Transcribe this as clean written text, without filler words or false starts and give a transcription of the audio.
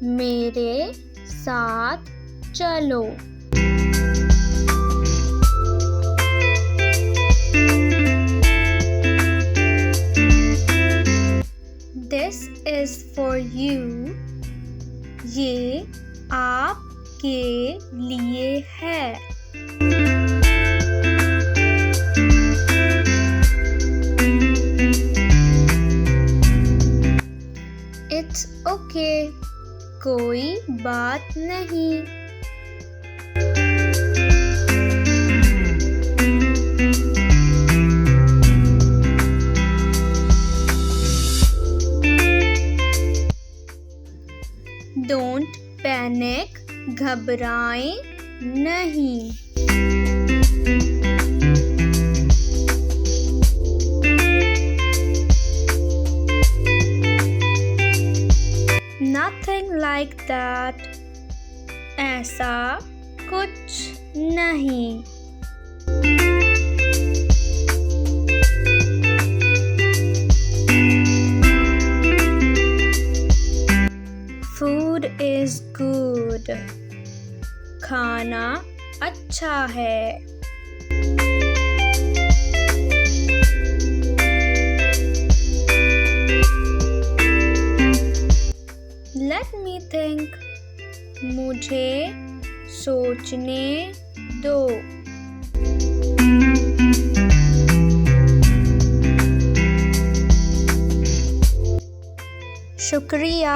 मेरे साथ चलो। This is for you. ये आपके लिए है। It's okay. कोई बात नहीं। Don't panic. घबराएं नहीं। Nothing like that. ऐसा कुछ नहीं। Food is good. खाना अच्छा है। Let me think. मुझे सोचने दो। शुक्रिया।